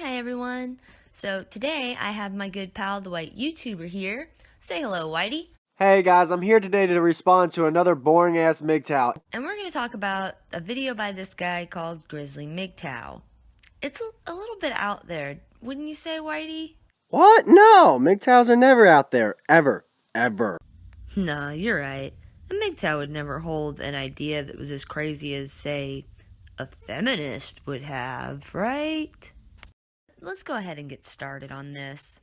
Hi everyone. So today I have my good pal, the white YouTuber here. Say hello, Whitey. Hey guys, I'm here today to respond to another boring ass MGTOW. And we're going to talk about a video by this guy called Grizzly MGTOW. It's a little bit out there, wouldn't you say, Whitey? What? No, MGTOWs are never out there. Ever. Ever. Nah, you're right. A MGTOW would never hold an idea that was as crazy as, say, a feminist would have, right? Let's go ahead and get started on this.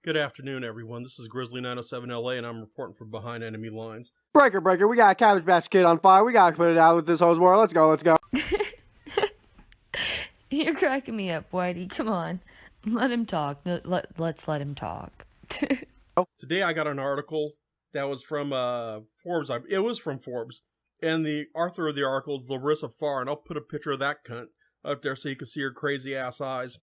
Good afternoon, everyone. This is Grizzly 907 LA, and I'm reporting from behind enemy lines. Breaker, we got a Cabbage Patch Kid on fire. We gotta put it out with this hose war. Let's go. You're cracking me up, Whitey. Come on. Let him talk. Let's let him talk. Today I got an article that was from Forbes. It was from Forbes. And the author of the article is Larissa Farr, and I'll put a picture of that cunt up there so you can see her crazy ass eyes.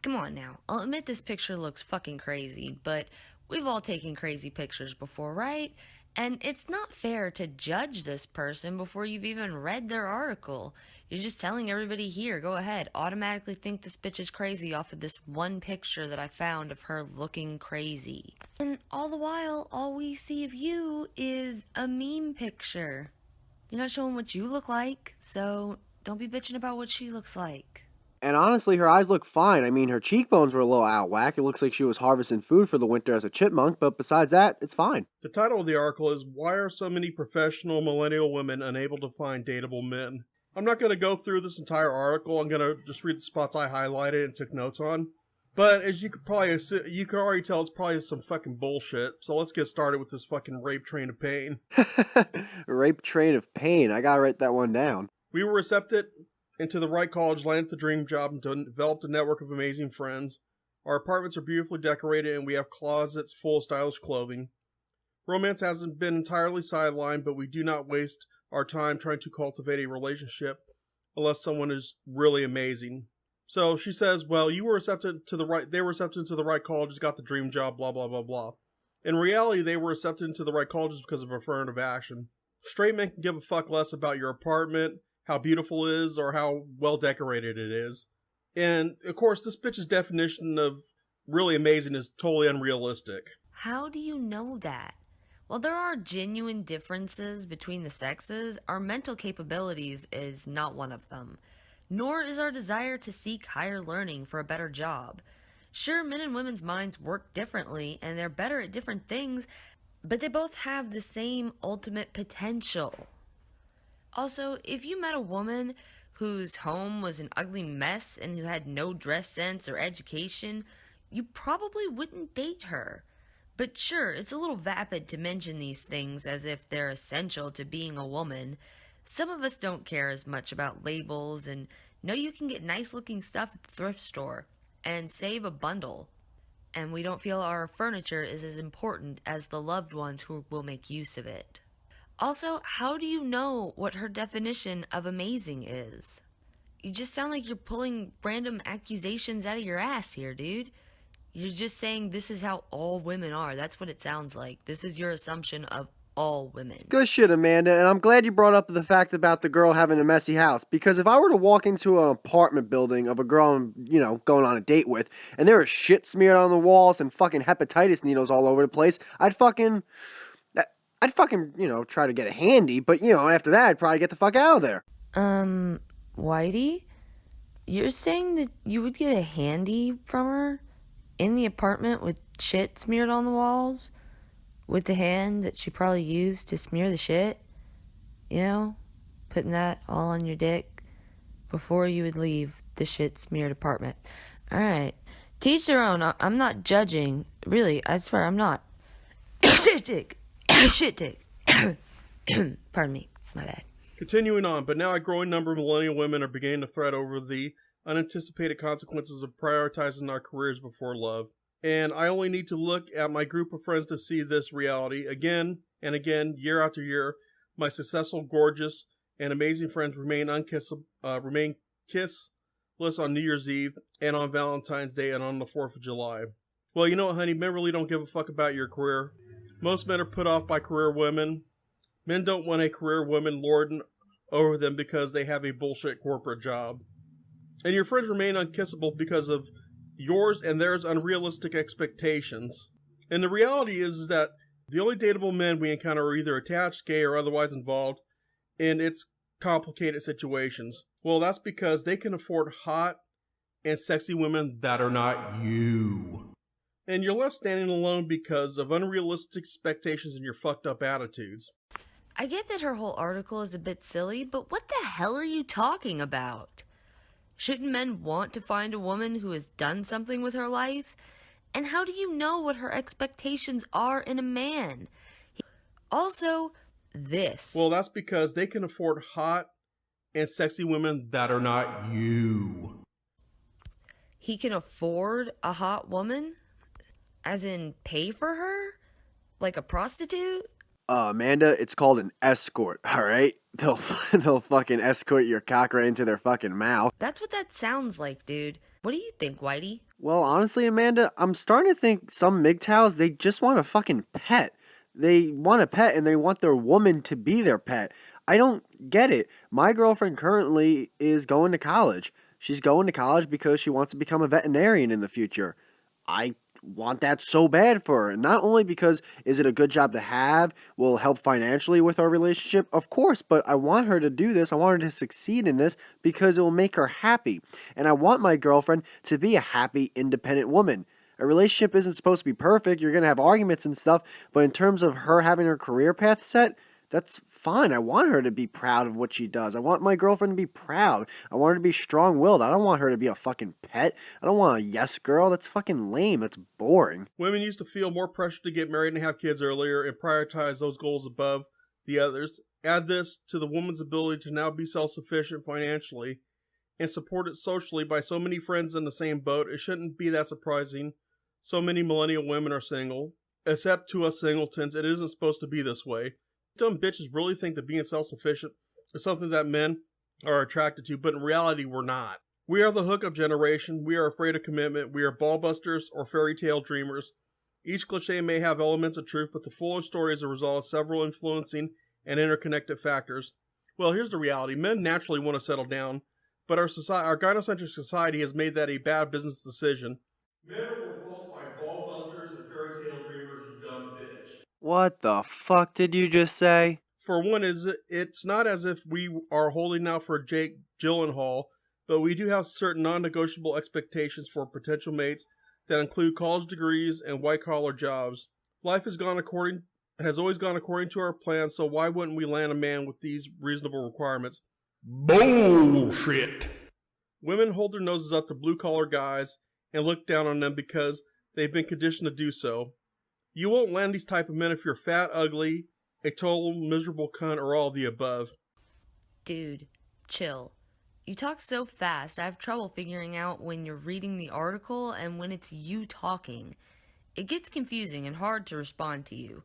Come on now. I'll admit this picture looks fucking crazy, but we've all taken crazy pictures before, right? And it's not fair to judge this person before you've even read their article. You're just telling everybody here, go ahead, automatically think this bitch is crazy off of this one picture that I found of her looking crazy. And all the while, all we see of you is a meme picture. You're not showing what you look like, so don't be bitching about what she looks like. And honestly, her eyes look fine. I mean, her cheekbones were a little out whack. It looks like she was harvesting food for the winter as a chipmunk, but besides that, it's fine. The title of the article is, Why Are So Many Professional Millennial Women Unable to Find Dateable Men? I'm not going to go through this entire article. I'm going to just read the spots I highlighted and took notes on. But as you could already tell, it's probably some fucking bullshit. So let's get started with this fucking rape train of pain. Rape train of pain. I gotta write that one down. We were accepted into the right college, landed the dream job, and developed a network of amazing friends. Our apartments are beautifully decorated, and we have closets full of stylish clothing. Romance hasn't been entirely sidelined, but we do not waste our time trying to cultivate a relationship unless someone is really amazing. So she says, well, they were accepted into the right colleges, got the dream job, blah, blah, blah, blah. In reality, they were accepted into the right colleges because of affirmative action. Straight men can give a fuck less about your apartment, how beautiful it is, or how well decorated it is. And, of course, this bitch's definition of really amazing is totally unrealistic. How do you know that? While there are genuine differences between the sexes, our mental capabilities is not one of them. Nor is our desire to seek higher learning for a better job. Sure, men and women's minds work differently, and they're better at different things, but they both have the same ultimate potential. Also, if you met a woman whose home was an ugly mess and who had no dress sense or education, you probably wouldn't date her. But sure, it's a little vapid to mention these things as if they're essential to being a woman. Some of us don't care as much about labels and know you can get nice looking stuff at the thrift store and save a bundle. And we don't feel our furniture is as important as the loved ones who will make use of it. Also, how do you know what her definition of amazing is? You just sound like you're pulling random accusations out of your ass here, dude. You're just saying this is how all women are. That's what it sounds like. This is your assumption of all women. Good shit, Amanda, and I'm glad you brought up the fact about the girl having a messy house, because if I were to walk into an apartment building of a girl I'm, going on a date with, and there is shit smeared on the walls and fucking hepatitis needles all over the place, I'd fucking, try to get a handy, but, after that, I'd probably get the fuck out of there. Whitey? You're saying that you would get a handy from her? In the apartment with shit smeared on the walls? With the hand that she probably used to smear the shit? Putting that all on your dick before you would leave the shit smeared apartment. Alright. Teach their own. I'm not judging. Really, I swear I'm not. Shit dick. Shit dick. Pardon me. My bad. Continuing on, but now a growing number of millennial women are beginning to fret over the unanticipated consequences of prioritizing our careers before love. And I only need to look at my group of friends to see this reality. Again and again, year after year, my successful, gorgeous, and amazing friends remain lists on New Year's Eve and on Valentine's Day and on the 4th of July. Well, you know what, honey? Men really don't give a fuck about your career. Most men are put off by career women. Men don't want a career woman lording over them because they have a bullshit corporate job. And your friends remain unkissable because of yours and theirs unrealistic expectations. And the reality is that the only dateable men we encounter are either attached, gay, or otherwise involved in its complicated situations. Well, that's because they can afford hot and sexy women that are not you. And you're left standing alone because of unrealistic expectations and your fucked up attitudes. I get that her whole article is a bit silly, but what the hell are you talking about? Shouldn't men want to find a woman who has done something with her life? And how do you know what her expectations are in a man? Also, this. Well, that's because they can afford hot and sexy women that are not you. He can afford a hot woman? As in pay for her? Like a prostitute? Amanda, it's called an escort, alright? They'll fucking escort your cock right into their fucking mouth. That's what that sounds like, dude. What do you think, Whitey? Well, honestly, Amanda, I'm starting to think some MGTOWs, they just want a fucking pet. They want a pet and they want their woman to be their pet. I don't get it. My girlfriend currently is going to college. She's going to college because she wants to become a veterinarian in the future. I want that so bad for her. Not only because is it a good job to have, will help financially with our relationship, of course, but I want her to do this. I want her to succeed in this because it will make her happy. And I want my girlfriend to be a happy, independent woman. A relationship isn't supposed to be perfect. You're going to have arguments and stuff, but in terms of her having her career path set, that's fine. I want her to be proud of what she does. I want my girlfriend to be proud. I want her to be strong-willed. I don't want her to be a fucking pet. I don't want a yes girl. That's fucking lame. That's boring. Women used to feel more pressure to get married and have kids earlier and prioritize those goals above the others. Add this to the woman's ability to now be self-sufficient financially and supported socially by so many friends in the same boat. It shouldn't be that surprising. So many millennial women are single. Except to us singletons, it isn't supposed to be this way. Dumb bitches really think that being self-sufficient is something that men are attracted to, but in reality, we're not. We are the hookup generation. We are afraid of commitment. We are ballbusters or fairy tale dreamers. Each cliche may have elements of truth, but the fuller story is a result of several influencing and interconnected factors. Well, here's the reality. Men naturally want to settle down, but our gynocentric society has made that a bad business decision. Men are repulsed by ballbusters and fairy tale dreamers, you dumb bitch. What the fuck did you just say? For one, it's not as if we are holding out for Jake Gyllenhaal, but we do have certain non-negotiable expectations for potential mates that include college degrees and white-collar jobs. Life has always gone according to our plans, so why wouldn't we land a man with these reasonable requirements? Bullshit! Women hold their noses up to blue-collar guys and look down on them because they've been conditioned to do so. You won't land these type of men if you're fat, ugly, a total miserable cunt, or all of the above. Dude, chill. You talk so fast, I have trouble figuring out when you're reading the article and when it's you talking. It gets confusing and hard to respond to you.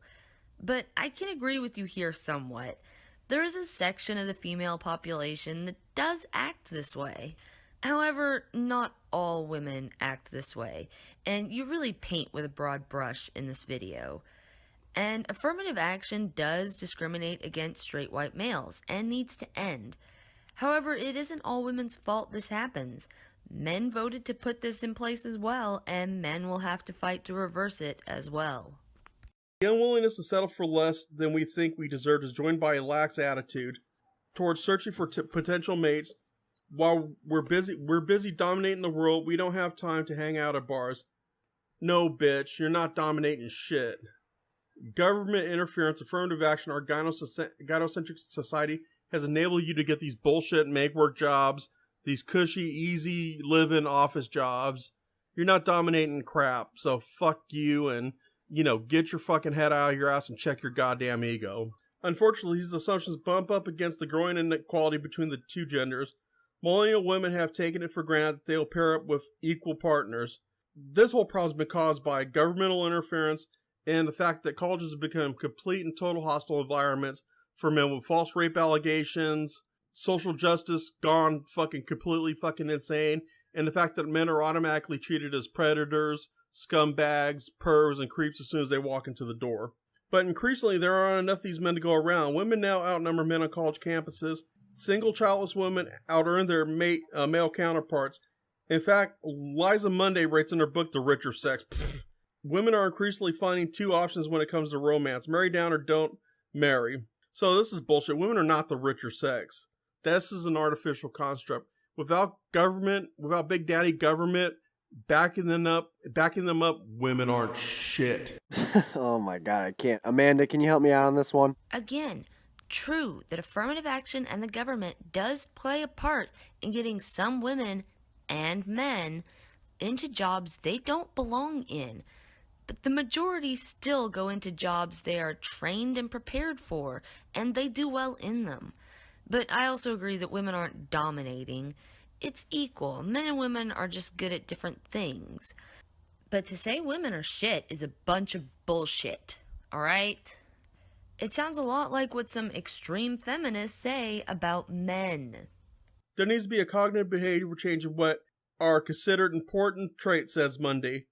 But I can agree with you here somewhat. There is a section of the female population that does act this way. However, not all women act this way, and you really paint with a broad brush in this video. And affirmative action does discriminate against straight white males, and needs to end. However, it isn't all women's fault this happens. Men voted to put this in place as well, and men will have to fight to reverse it as well. The unwillingness to settle for less than we think we deserve is joined by a lax attitude towards searching for potential mates. While we're busy dominating the world, we don't have time to hang out at bars. No, bitch, you're not dominating shit. Government interference, affirmative action, our gynocentric society has enabled you to get these bullshit make-work jobs, these cushy, easy living office jobs. You're not dominating crap, so fuck you and, get your fucking head out of your ass and check your goddamn ego. Unfortunately, these assumptions bump up against the growing inequality between the two genders. Millennial women have taken it for granted that they'll pair up with equal partners. This whole problem has been caused by governmental interference and the fact that colleges have become complete and total hostile environments for men with false rape allegations, social justice gone fucking completely fucking insane, and the fact that men are automatically treated as predators, scumbags, pervs, and creeps as soon as they walk into the door. But increasingly, there aren't enough of these men to go around. Women now outnumber men on college campuses. Single childless women out-earn their male counterparts. In fact, Liza Monday writes in her book, The Richer Sex, women are increasingly finding two options when it comes to romance. Marry down or don't marry. So this is bullshit. Women are not the richer sex. This is an artificial construct. Without government, without Big Daddy government backing them up, women aren't shit. Oh my god, I can't. Amanda, can you help me out on this one? Again, true that affirmative action and the government does play a part in getting some women and men into jobs they don't belong in. But the majority still go into jobs they are trained and prepared for, and they do well in them. But I also agree that women aren't dominating. It's equal. Men and women are just good at different things. But to say women are shit is a bunch of bullshit, alright? It sounds a lot like what some extreme feminists say about men. There needs to be a cognitive behavior change in what are considered important traits, says Monday.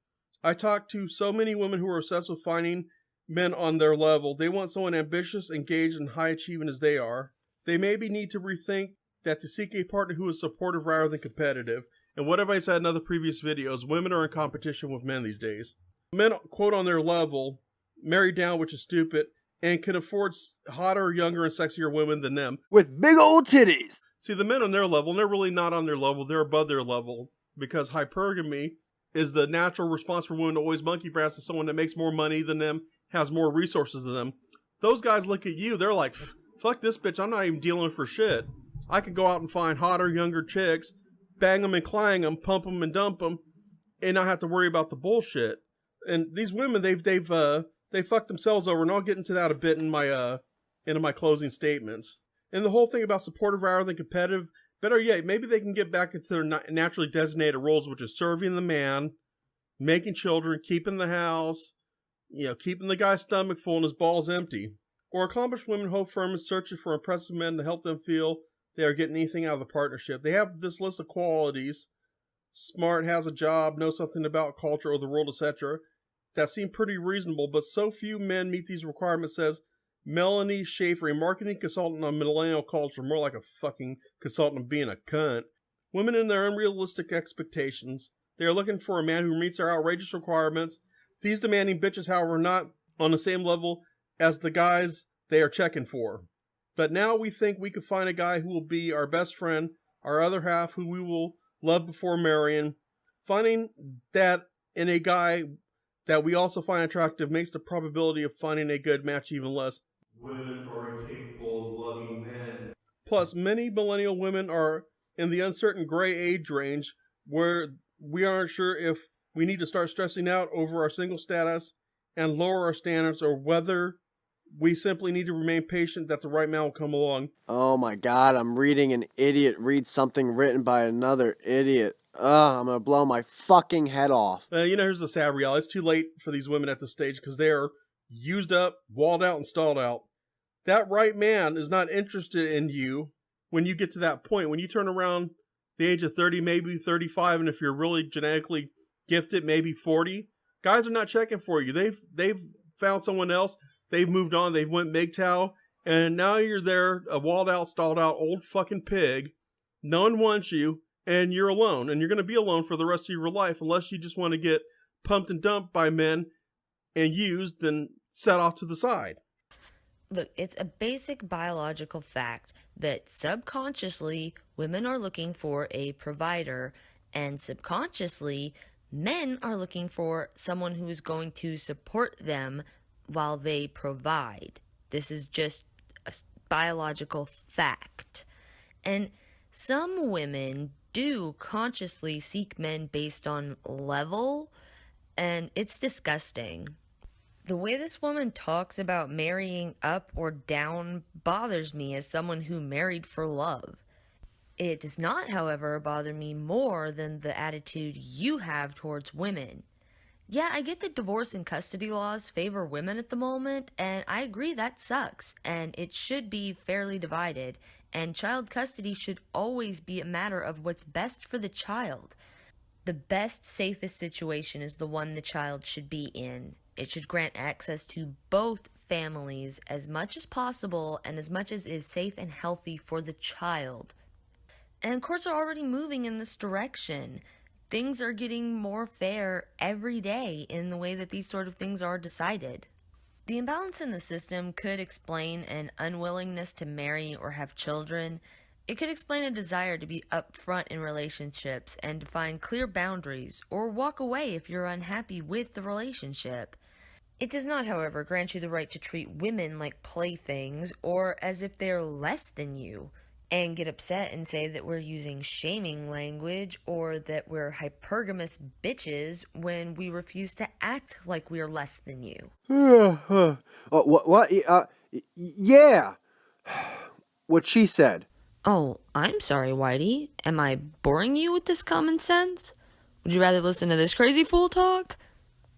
I talk to so many women who are obsessed with finding men on their level. They want someone ambitious, engaged, and high achieving as they are. They maybe need to rethink that to seek a partner who is supportive rather than competitive. And what have I said in other previous videos? Women are in competition with men these days. Men, quote, on their level, marry down, which is stupid, and can afford hotter, younger, and sexier women than them. With big old titties! See, the men on their level, and they're really not on their level, they're above their level, because hypergamy is the natural response for women to always monkey brass to someone that makes more money than them, has more resources than them. Those guys look at you, they're like, fuck this bitch, I'm not even dealing for shit. I could go out and find hotter, younger chicks, bang them and clang them, pump them and dump them, and not have to worry about the bullshit. And these women, they fucked themselves over, and I'll get into that a bit in my closing statements. And the whole thing about supportive rather than competitive, better yet, maybe they can get back into their naturally designated roles, which is serving the man, making children, keeping the house, keeping the guy's stomach full and his balls empty. Or accomplished women hold firm and searching for impressive men to help them feel they are getting anything out of the partnership. They have this list of qualities: smart, has a job, knows something about culture or the world, etc. that seem pretty reasonable, but so few men meet these requirements, says Melanie Schaefer, a marketing consultant on millennial culture, more like a fucking consultant being a cunt. Women in their unrealistic expectations. They are looking for a man who meets their outrageous requirements. These demanding bitches, however, are not on the same level as the guys they are checking for. But now we think we could find a guy who will be our best friend, our other half who we will love before marrying. Finding that in a guy that we also find attractive makes the probability of finding a good match even less. Women are incapable of loving men. Plus, many millennial women are in the uncertain gray age range where we aren't sure if we need to start stressing out over our single status and lower our standards, or whether we simply need to remain patient that the right man will come along. Oh my god, I'm reading an idiot read something written by another idiot. Ugh, I'm gonna blow my fucking head off. Here's the sad reality. It's too late for these women at this stage because they are used up, walled out, and stalled out. That right man is not interested in you when you get to that point. When you turn around the age of 30, maybe 35, and if you're really genetically gifted, maybe 40, guys are not checking for you. They've found someone else. They've moved on. They've went MGTOW, and now you're there, a walled out, stalled out old fucking pig. No one wants you, and you're alone. And you're going to be alone for the rest of your life unless you just want to get pumped and dumped by men and used and set off to the side. Look, it's a basic biological fact that subconsciously women are looking for a provider, and subconsciously men are looking for someone who is going to support them while they provide. This is just a biological fact. And some women do consciously seek men based on level, and it's disgusting. The way this woman talks about marrying up or down bothers me as someone who married for love. It does not, however, bother me more than the attitude you have towards women. Yeah, I get that divorce and custody laws favor women at the moment, and I agree that sucks, and it should be fairly divided, and child custody should always be a matter of what's best for the child. The best, safest situation is the one the child should be in. It should grant access to both families as much as possible and as much as is safe and healthy for the child. And courts are already moving in this direction. Things are getting more fair every day in the way that these sort of things are decided. The imbalance in the system could explain an unwillingness to marry or have children. It could explain a desire to be upfront in relationships and define clear boundaries, or walk away if you're unhappy with the relationship. It does not, however, grant you the right to treat women like playthings or as if they're less than you, and get upset and say that we're using shaming language or that we're hypergamous bitches when we refuse to act like we're less than you. What? Yeah. What she said. Oh, I'm sorry, Whitey. Am I boring you with this common sense? Would you rather listen to this crazy fool talk?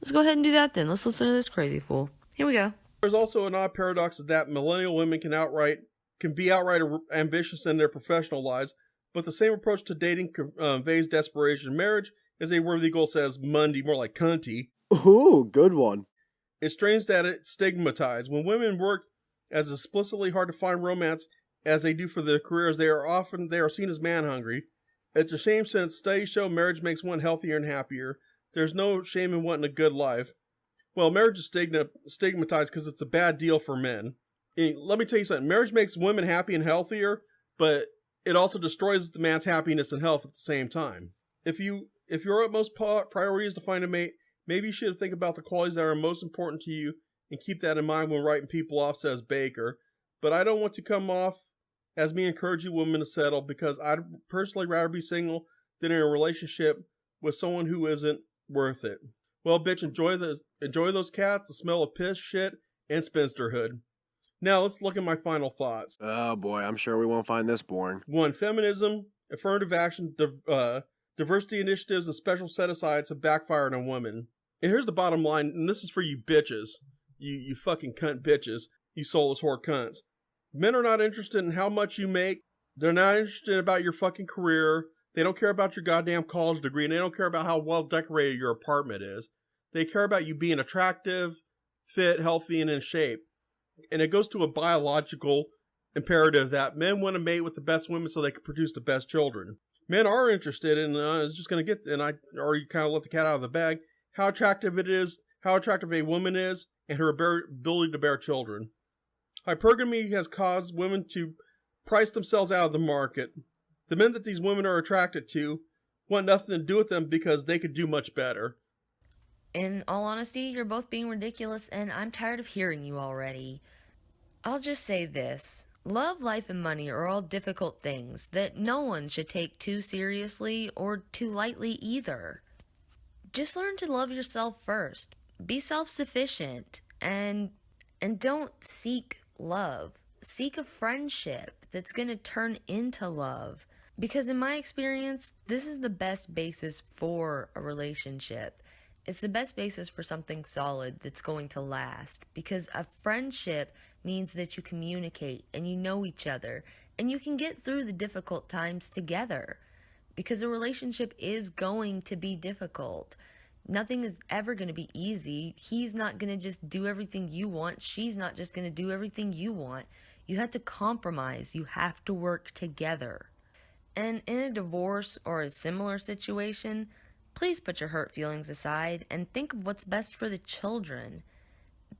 Let's go ahead and do that then. Let's listen to this crazy fool. Here we go. There's also an odd paradox that millennial women can be outright ambitious in their professional lives, but the same approach to dating conveys desperation. Marriage is a worthy goal, says Mundy, more like cunty. Ooh, good one. It's strange that it's stigmatized. When women work as explicitly hard to find romance as they do for their careers, they are seen as man-hungry. It's a shame since studies show marriage makes one healthier and happier. There's no shame in wanting a good life. Well, marriage is stigmatized because it's a bad deal for men. And let me tell you something. Marriage makes women happy and healthier, but it also destroys the man's happiness and health at the same time. If your utmost priority is to find a mate, maybe you should think about the qualities that are most important to you and keep that in mind when writing people off, says Baker. But I don't want to come off as me encouraging women to settle, because I'd personally rather be single than in a relationship with someone who isn't worth it. Well, bitch, enjoy those cats, the smell of piss, shit, and spinsterhood. Now, let's look at my final thoughts. Oh boy, I'm sure we won't find this boring. 1. Feminism, affirmative action, diversity initiatives, and special set-asides have backfired on women. And here's the bottom line, and this is for you bitches. You fucking cunt bitches. You soulless whore cunts. Men are not interested in how much you make. They're not interested about your fucking career. They don't care about your goddamn college degree, and they don't care about how well decorated your apartment is. They care about you being attractive, fit, healthy, and in shape. And it goes to a biological imperative that men want to mate with the best women so they can produce the best children. Men are interested in, it's just going to get, and I already kind of let the cat out of the bag, how attractive it is, how attractive a woman is, and her ability to bear children. Hypergamy has caused women to price themselves out of the market. The men that these women are attracted to want nothing to do with them because they could do much better. In all honesty, you're both being ridiculous, and I'm tired of hearing you already. I'll just say this. Love, life, and money are all difficult things that no one should take too seriously or too lightly either. Just learn to love yourself first. Be self-sufficient, and don't seek love. Seek a friendship that's going to turn into love. Because in my experience, this is the best basis for a relationship. It's the best basis for something solid that's going to last, because a friendship means that you communicate and you know each other and you can get through the difficult times together, because a relationship is going to be difficult. Nothing is ever going to be easy. He's not going to just do everything you want. She's not just going to do everything you want. You have to compromise. You have to work together. And in a divorce or a similar situation, please put your hurt feelings aside and think of what's best for the children.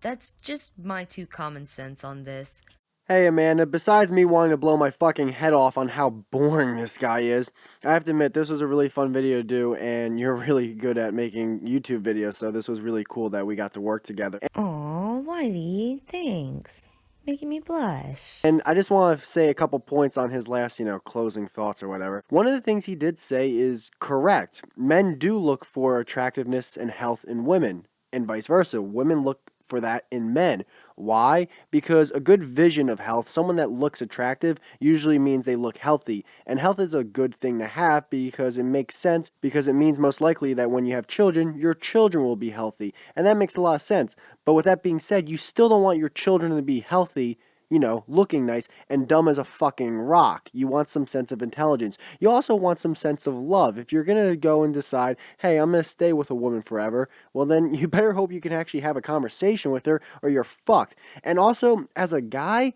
That's just my 2 common sense on this. Hey Amanda, besides me wanting to blow my fucking head off on how boring this guy is, I have to admit this was a really fun video to do, and you're really good at making YouTube videos, so this was really cool that we got to work together. Aw, Whitey, thanks. Making me blush. And I just want to say a couple points on his last, closing thoughts or whatever. One of the things he did say is correct. Men do look for attractiveness and health in women, and vice versa. Women look for that in men. Why? Because a good vision of health, someone that looks attractive, usually means they look healthy. And health is a good thing to have because it makes sense, because it means most likely that when you have children, your children will be healthy. And that makes a lot of sense. But with that being said, you still don't want your children to be healthy, looking nice, and dumb as a fucking rock. You want some sense of intelligence. You also want some sense of love. If you're going to go and decide, hey, I'm going to stay with a woman forever, well, then you better hope you can actually have a conversation with her or you're fucked. And also, as a guy,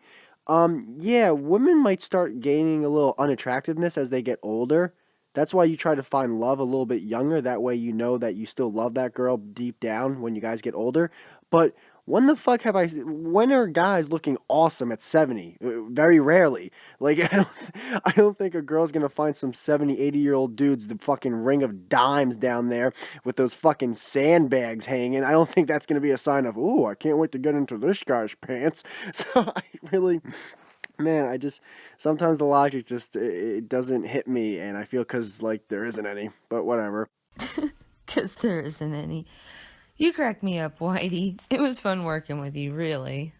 yeah, women might start gaining a little unattractiveness as they get older. That's why you try to find love a little bit younger. That way you know that you still love that girl deep down when you guys get older. But when are guys looking awesome at 70? Very rarely. Like, I don't think a girl's gonna find some 70, 80-year-old dudes, the fucking ring of dimes down there with those fucking sandbags hanging. I don't think that's gonna be a sign of, ooh, I can't wait to get into this guy's pants. So I really, man, sometimes the logic just, it doesn't hit me, and I feel because, like, there isn't any, but whatever. Because there isn't any. You cracked me up, Whitey. It was fun working with you, really.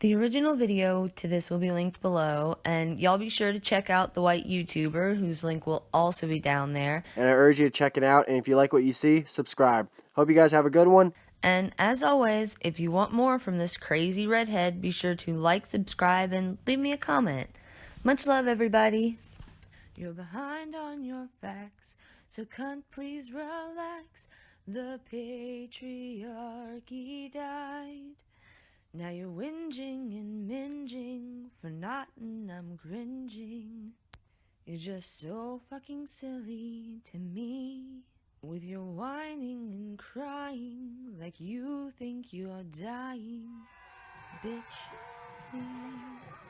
The original video to this will be linked below, and y'all be sure to check out the white YouTuber, whose link will also be down there. And I urge you to check it out, and if you like what you see, subscribe. Hope you guys have a good one. And as always, if you want more from this crazy redhead, be sure to like, subscribe, and leave me a comment. Much love, everybody. You're behind on your facts, so cunt, please relax. The patriarchy died. Now you're whinging and minging for nothing, I'm cringing. You're just so fucking silly to me, with your whining and crying like you think you're dying. Bitch, please.